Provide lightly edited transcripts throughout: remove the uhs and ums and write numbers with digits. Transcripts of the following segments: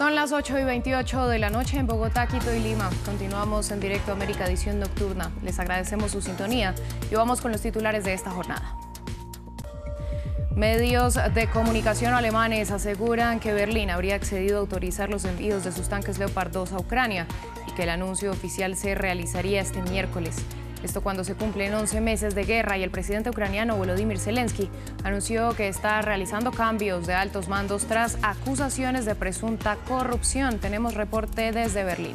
Son las 8:28 de la noche en Bogotá, Quito y Lima. Continuamos en directo América Edición Nocturna. Les agradecemos su sintonía y vamos con los titulares de esta jornada. Medios de comunicación alemanes aseguran que Berlín habría accedido a autorizar los envíos de sus tanques Leopard 2 a Ucrania y que el anuncio oficial se realizaría este miércoles. Esto cuando se cumplen 11 meses de guerra y el presidente ucraniano Volodymyr Zelensky anunció que está realizando cambios de altos mandos tras acusaciones de presunta corrupción. Tenemos reporte desde Berlín.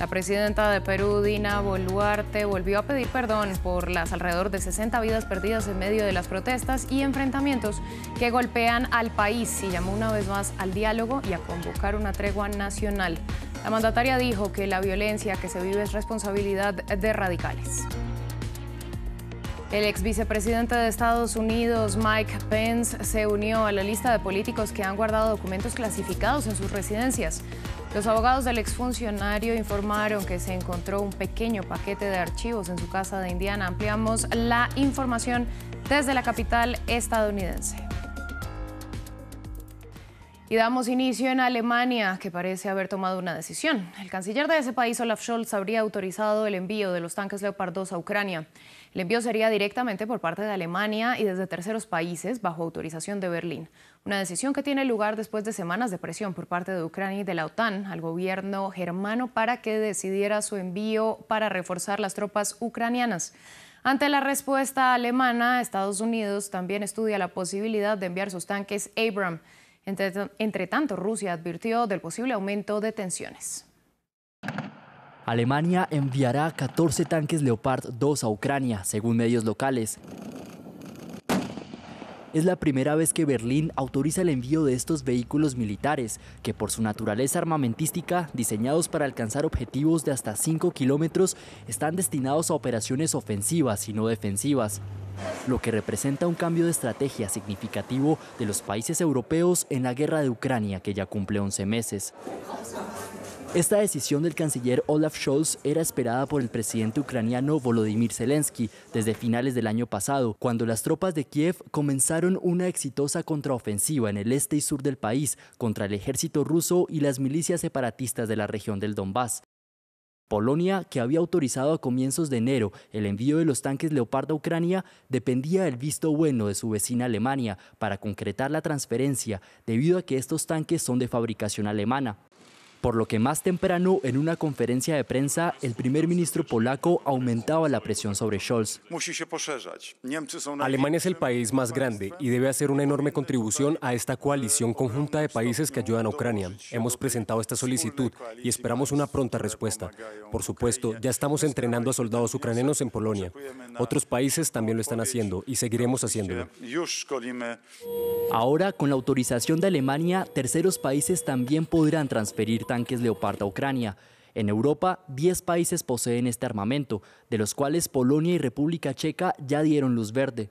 La presidenta de Perú, Dina Boluarte, volvió a pedir perdón por las alrededor de 60 vidas perdidas en medio de las protestas y enfrentamientos que golpean al país y llamó una vez más al diálogo y a convocar una tregua nacional. La mandataria dijo que la violencia que se vive es responsabilidad de radicales. El ex vicepresidente de Estados Unidos, Mike Pence, se unió a la lista de políticos que han guardado documentos clasificados en sus residencias. Los abogados del exfuncionario informaron que se encontró un pequeño paquete de archivos en su casa de Indiana. Ampliamos la información desde la capital estadounidense. Y damos inicio en Alemania, que parece haber tomado una decisión. El canciller de ese país, Olaf Scholz, habría autorizado el envío de los tanques Leopard 2 a Ucrania. El envío sería directamente por parte de Alemania y desde terceros países, bajo autorización de Berlín. Una decisión que tiene lugar después de semanas de presión por parte de Ucrania y de la OTAN al gobierno germano para que decidiera su envío para reforzar las tropas ucranianas. Ante la respuesta alemana, Estados Unidos también estudia la posibilidad de enviar sus tanques Abrams. Entre tanto, Rusia advirtió del posible aumento de tensiones. Alemania enviará 14 tanques Leopard 2 a Ucrania, según medios locales. Es la primera vez que Berlín autoriza el envío de estos vehículos militares, que por su naturaleza armamentística, diseñados para alcanzar objetivos de hasta 5 kilómetros, están destinados a operaciones ofensivas y no defensivas, lo que representa un cambio de estrategia significativo de los países europeos en la guerra de Ucrania, que ya cumple 11 meses. Esta decisión del canciller Olaf Scholz era esperada por el presidente ucraniano Volodymyr Zelensky desde finales del año pasado, cuando las tropas de Kiev comenzaron una exitosa contraofensiva en el este y sur del país contra el ejército ruso y las milicias separatistas de la región del Donbass. Polonia, que había autorizado a comienzos de enero el envío de los tanques Leopard a Ucrania, dependía del visto bueno de su vecina Alemania para concretar la transferencia, debido a que estos tanques son de fabricación alemana. Por lo que más temprano, en una conferencia de prensa, el primer ministro polaco aumentaba la presión sobre Scholz. Alemania es el país más grande y debe hacer una enorme contribución a esta coalición conjunta de países que ayudan a Ucrania. Hemos presentado esta solicitud y esperamos una pronta respuesta. Por supuesto, ya estamos entrenando a soldados ucranianos en Polonia. Otros países también lo están haciendo y seguiremos haciéndolo. Ahora, con la autorización de Alemania, terceros países también podrán transferir tanques Leopard a Ucrania. En Europa, 10 países poseen este armamento, de los cuales Polonia y República Checa ya dieron luz verde.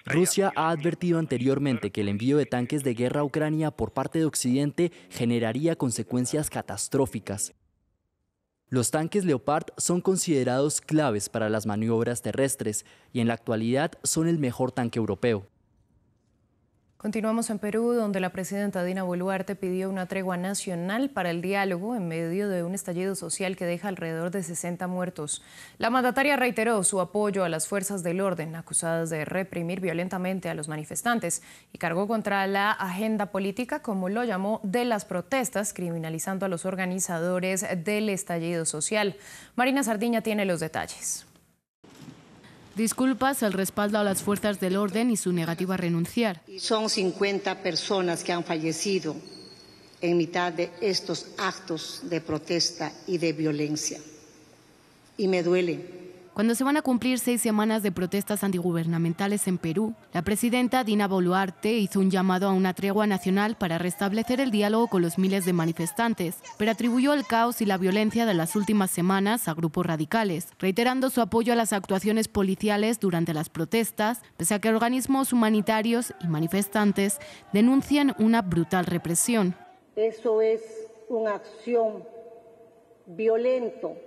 Rusia ha advertido anteriormente que el envío de tanques de guerra a Ucrania por parte de Occidente generaría consecuencias catastróficas. Los tanques Leopard son considerados claves para las maniobras terrestres y en la actualidad son el mejor tanque europeo. Continuamos en Perú, donde la presidenta Dina Boluarte pidió una tregua nacional para el diálogo en medio de un estallido social que deja alrededor de 60 muertos. La mandataria reiteró su apoyo a las fuerzas del orden, acusadas de reprimir violentamente a los manifestantes, y cargó contra la agenda política, como lo llamó, de las protestas, criminalizando a los organizadores del estallido social. Marina Sardiña tiene los detalles. Disculpas, el respaldo a las fuerzas del orden y su negativa a renunciar. Son 50 personas que han fallecido en mitad de estos actos de protesta y de violencia. Y me duele. Cuando se van a cumplir 6 semanas de protestas antigubernamentales en Perú, la presidenta Dina Boluarte hizo un llamado a una tregua nacional para restablecer el diálogo con los miles de manifestantes, pero atribuyó el caos y la violencia de las últimas semanas a grupos radicales, reiterando su apoyo a las actuaciones policiales durante las protestas, pese a que organismos humanitarios y manifestantes denuncian una brutal represión. Eso es una acción violento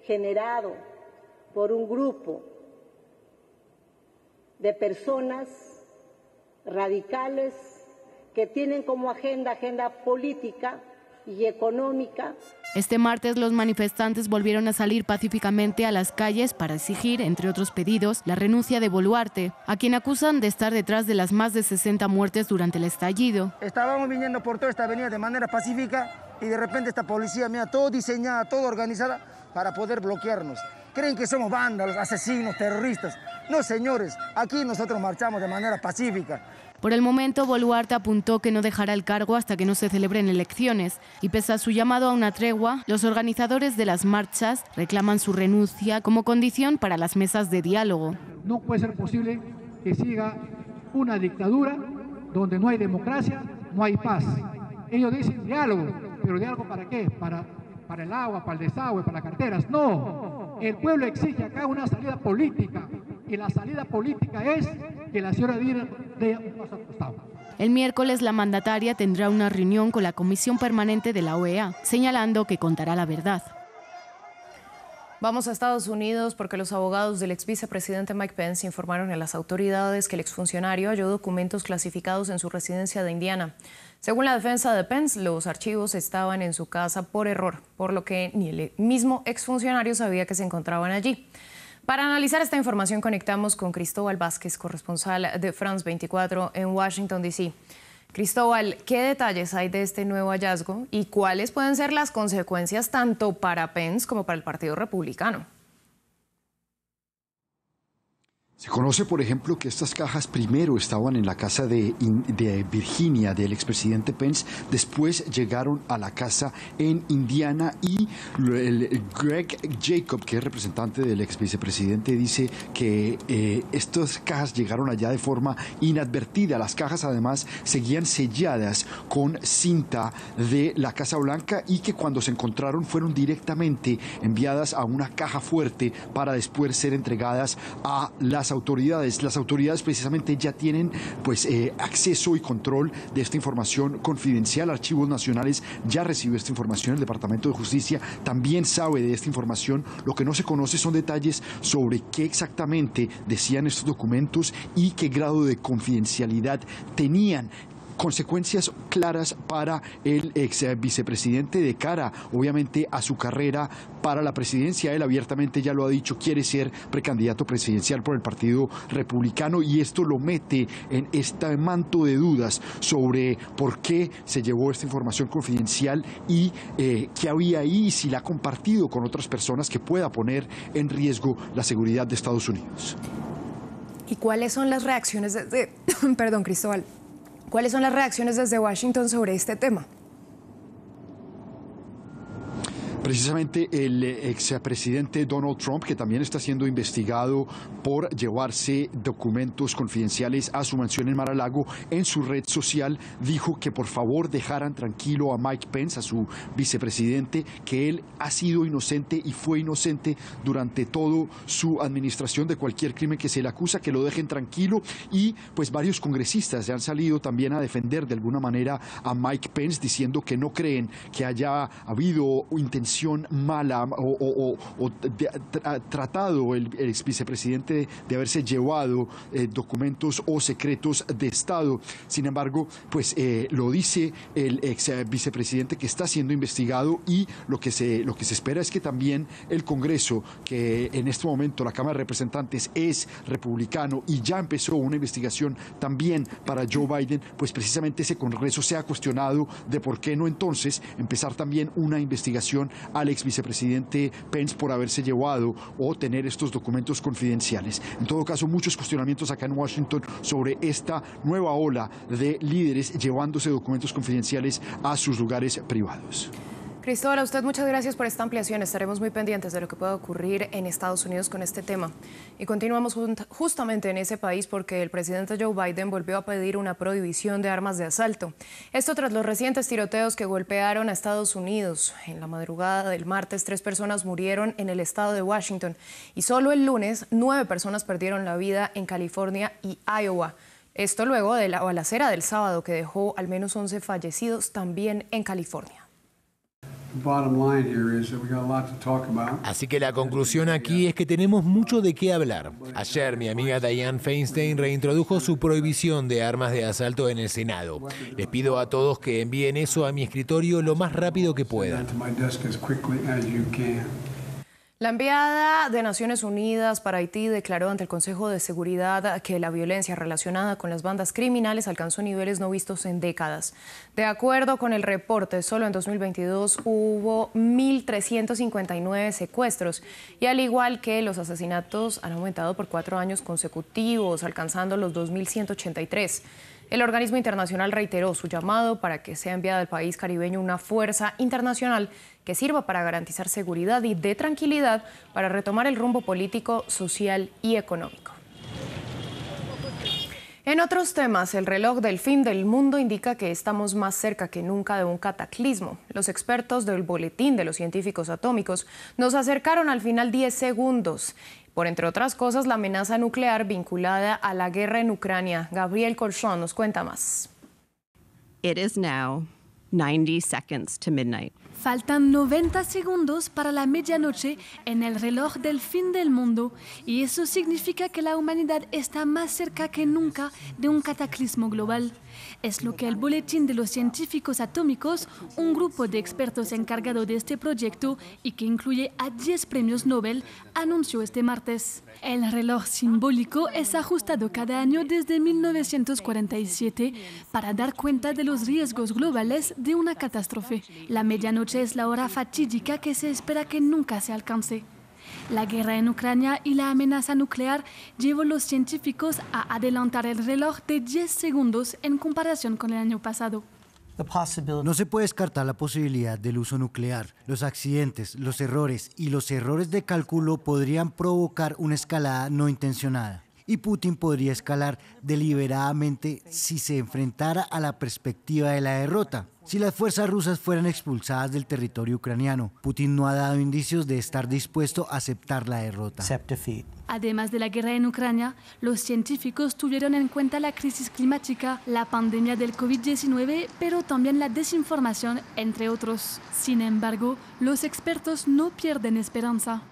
generado por un grupo de personas radicales que tienen como agenda política y económica. Este martes los manifestantes volvieron a salir pacíficamente a las calles para exigir, entre otros pedidos, la renuncia de Boluarte, a quien acusan de estar detrás de las más de 60 muertes durante el estallido. Estábamos viniendo por toda esta avenida de manera pacífica y de repente esta policía, mira, todo diseñada, todo organizada para poder bloquearnos. Creen que somos vándalos, asesinos, terroristas. No, señores, aquí nosotros marchamos de manera pacífica. Por el momento, Boluarte apuntó que no dejará el cargo hasta que no se celebren elecciones y pese a su llamado a una tregua, los organizadores de las marchas reclaman su renuncia como condición para las mesas de diálogo. No puede ser posible que siga una dictadura donde no hay democracia, no hay paz. Ellos dicen diálogo, pero ¿diálogo para qué? Para el agua, para el desagüe, para las carteras. No, el pueblo exige acá una salida política y la salida política es que la señora Dina dé un paso al costado. El miércoles la mandataria tendrá una reunión con la Comisión Permanente de la OEA, señalando que contará la verdad. Vamos a Estados Unidos porque los abogados del ex vicepresidente Mike Pence informaron a las autoridades que el exfuncionario halló documentos clasificados en su residencia de Indiana. Según la defensa de Pence, los archivos estaban en su casa por error, por lo que ni el mismo exfuncionario sabía que se encontraban allí. Para analizar esta información conectamos con Cristóbal Vázquez, corresponsal de France 24 en Washington, D.C. Cristóbal, ¿qué detalles hay de este nuevo hallazgo y cuáles pueden ser las consecuencias tanto para Pence como para el Partido Republicano? Se conoce, por ejemplo, que estas cajas primero estaban en la casa de Virginia del expresidente Pence, después llegaron a la casa en Indiana y el Greg Jacob, que es representante del ex vicepresidente, dice que estas cajas llegaron allá de forma inadvertida. Las cajas además seguían selladas con cinta de la Casa Blanca y que cuando se encontraron fueron directamente enviadas a una caja fuerte para después ser entregadas a las autoridades. Las autoridades precisamente ya tienen acceso y control de esta información confidencial. Archivos Nacionales ya recibió esta información. El Departamento de Justicia también sabe de esta información. Lo que no se conoce son detalles sobre qué exactamente decían estos documentos y qué grado de confidencialidad tenían. Consecuencias claras para el ex vicepresidente de cara, obviamente, a su carrera para la presidencia. Él abiertamente ya lo ha dicho, quiere ser precandidato presidencial por el Partido Republicano y esto lo mete en este manto de dudas sobre por qué se llevó esta información confidencial y qué había ahí y si la ha compartido con otras personas que pueda poner en riesgo la seguridad de Estados Unidos. ¿Y cuáles son las reacciones desde, perdón, Cristóbal, cuáles son las reacciones desde Washington sobre este tema? Precisamente el expresidente Donald Trump, que también está siendo investigado por llevarse documentos confidenciales a su mansión en Mar-a-Lago, en su red social dijo que por favor dejaran tranquilo a Mike Pence, a su vicepresidente, que él ha sido inocente y fue inocente durante toda su administración de cualquier crimen que se le acusa, que lo dejen tranquilo. Y pues varios congresistas se han salido también a defender de alguna manera a Mike Pence, diciendo que no creen que haya habido intención mala o tratado el ex vicepresidente de haberse llevado documentos o secretos de Estado. Sin embargo, pues lo dice el ex vicepresidente que está siendo investigado y lo que se espera es que también el Congreso, que en este momento la Cámara de Representantes es republicano y ya empezó una investigación también para Joe Biden, pues precisamente ese Congreso sea cuestionado de por qué no entonces empezar también una investigación al ex vicepresidente Pence por haberse llevado o tener estos documentos confidenciales. En todo caso, muchos cuestionamientos acá en Washington sobre esta nueva ola de líderes llevándose documentos confidenciales a sus lugares privados. Cristóbal, a usted muchas gracias por esta ampliación. Estaremos muy pendientes de lo que pueda ocurrir en Estados Unidos con este tema. Y continuamos justamente en ese país porque el presidente Joe Biden volvió a pedir una prohibición de armas de asalto. Esto tras los recientes tiroteos que golpearon a Estados Unidos. En la madrugada del martes, 3 personas murieron en el estado de Washington y solo el lunes 9 personas perdieron la vida en California y Iowa. Esto luego de la balacera del sábado que dejó al menos 11 fallecidos también en California. Así que la conclusión aquí es que tenemos mucho de qué hablar. Ayer mi amiga Dianne Feinstein reintrodujo su prohibición de armas de asalto en el Senado. Les pido a todos que envíen eso a mi escritorio lo más rápido que puedan. La enviada de Naciones Unidas para Haití declaró ante el Consejo de Seguridad que la violencia relacionada con las bandas criminales alcanzó niveles no vistos en décadas. De acuerdo con el reporte, solo en 2022 hubo 1.359 secuestros y al igual que los asesinatos han aumentado por 4 años consecutivos, alcanzando los 2.183. El organismo internacional reiteró su llamado para que sea enviada al país caribeño una fuerza internacional que sirva para garantizar seguridad y dé tranquilidad para retomar el rumbo político, social y económico. En otros temas, el reloj del fin del mundo indica que estamos más cerca que nunca de un cataclismo. Los expertos del Boletín de los Científicos Atómicos nos acercaron al final 10 segundos. Por, entre otras cosas, la amenaza nuclear vinculada a la guerra en Ucrania. Gabriel Colchón nos cuenta más. It is now 90 seconds to midnight. Faltan 90 segundos para la medianoche en el reloj del fin del mundo y eso significa que la humanidad está más cerca que nunca de un cataclismo global. Es lo que el Boletín de los Científicos Atómicos, un grupo de expertos encargado de este proyecto y que incluye a 10 premios Nobel, anunció este martes. El reloj simbólico es ajustado cada año desde 1947 para dar cuenta de los riesgos globales de una catástrofe. La medianoche es la hora fatídica que se espera que nunca se alcance. La guerra en Ucrania y la amenaza nuclear llevó a los científicos a adelantar el reloj de 10 segundos en comparación con el año pasado. No se puede descartar la posibilidad del uso nuclear. Los accidentes, los errores y los errores de cálculo podrían provocar una escalada no intencionada. Y Putin podría escalar deliberadamente si se enfrentara a la perspectiva de la derrota. Si las fuerzas rusas fueran expulsadas del territorio ucraniano, Putin no ha dado indicios de estar dispuesto a aceptar la derrota. Además de la guerra en Ucrania, los científicos tuvieron en cuenta la crisis climática, la pandemia del COVID-19, pero también la desinformación, entre otros. Sin embargo, los expertos no pierden esperanza.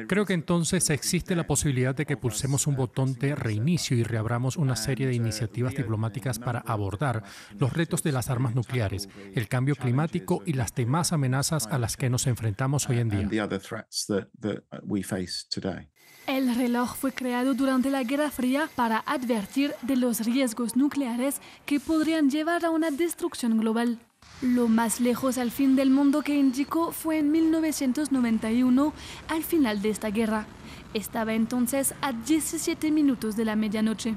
Creo que entonces existe la posibilidad de que pulsemos un botón de reinicio y reabramos una serie de iniciativas diplomáticas para abordar los retos de las armas nucleares, el cambio climático y las demás amenazas a las que nos enfrentamos hoy en día. El reloj fue creado durante la Guerra Fría para advertir de los riesgos nucleares que podrían llevar a una destrucción global. Lo más lejos al fin del mundo que indicó fue en 1991, al final de esta guerra. Estaba entonces a 17 minutos de la medianoche.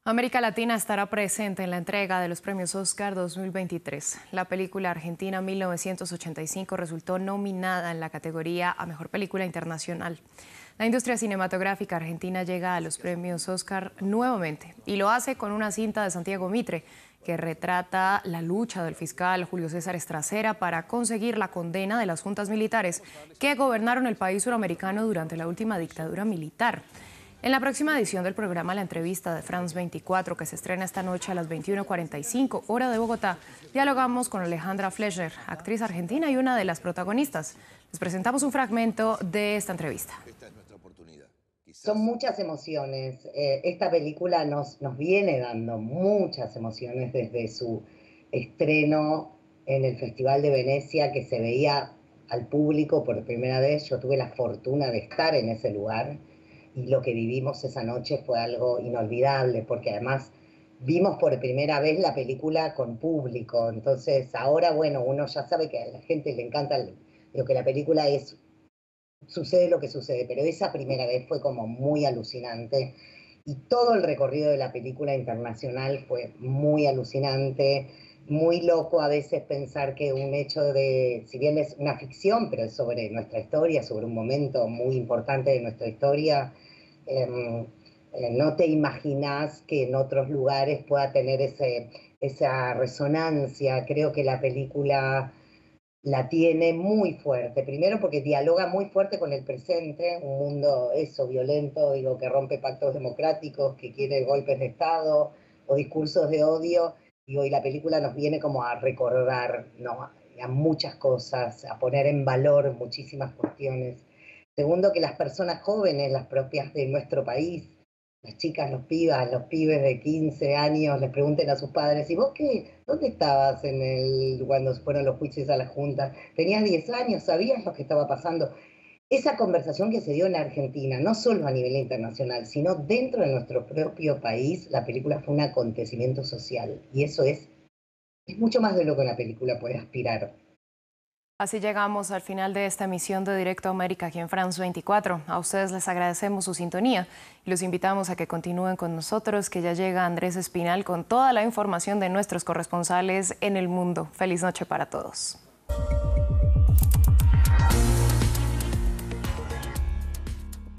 América Latina estará presente en la entrega de los premios Oscar 2023. La película argentina 1985 resultó nominada en la categoría a Mejor Película Internacional. La industria cinematográfica argentina llega a los premios Oscar nuevamente y lo hace con una cinta de Santiago Mitre que retrata la lucha del fiscal Julio César Estracera para conseguir la condena de las juntas militares que gobernaron el país suramericano durante la última dictadura militar. En la próxima edición del programa La Entrevista de France 24, que se estrena esta noche a las 21:45, hora de Bogotá, dialogamos con Alejandra Fleischer, actriz argentina y una de las protagonistas. Les presentamos un fragmento de esta entrevista. Son muchas emociones. Esta película nos viene dando muchas emociones desde su estreno en el Festival de Venecia, que se veía al público por primera vez. Yo tuve la fortuna de estar en ese lugar y lo que vivimos esa noche fue algo inolvidable, porque además vimos por primera vez la película con público. Entonces ahora, bueno, uno ya sabe que a la gente le encanta lo que la película es. Sucede lo que sucede, pero esa primera vez fue como muy alucinante y todo el recorrido de la película internacional fue muy alucinante, muy loco a veces pensar que un hecho si bien es una ficción, pero es sobre nuestra historia, sobre un momento muy importante de nuestra historia, no te imaginas que en otros lugares pueda tener esa resonancia. Creo que la película la tiene muy fuerte, primero porque dialoga muy fuerte con el presente, un mundo violento, que rompe pactos democráticos, que quiere golpes de Estado o discursos de odio, Y hoy la película nos viene como a recordar, ¿no?, a muchas cosas, a poner en valor muchísimas cuestiones. Segundo, que las personas jóvenes, las propias de nuestro país, las chicas, los pibes de 15 años, les pregunten a sus padres, ¿y vos qué? ¿Dónde estabas cuando fueron los juicios a la Junta? ¿Tenías 10 años? ¿Sabías lo que estaba pasando? Esa conversación que se dio en Argentina, no solo a nivel internacional, sino dentro de nuestro propio país, la película fue un acontecimiento social. Y eso es mucho más de lo que una película puede aspirar. Así llegamos al final de esta emisión de Directo a América aquí en France 24. A ustedes les agradecemos su sintonía y los invitamos a que continúen con nosotros, que ya llega Andrés Espinal con toda la información de nuestros corresponsales en el mundo. Feliz noche para todos.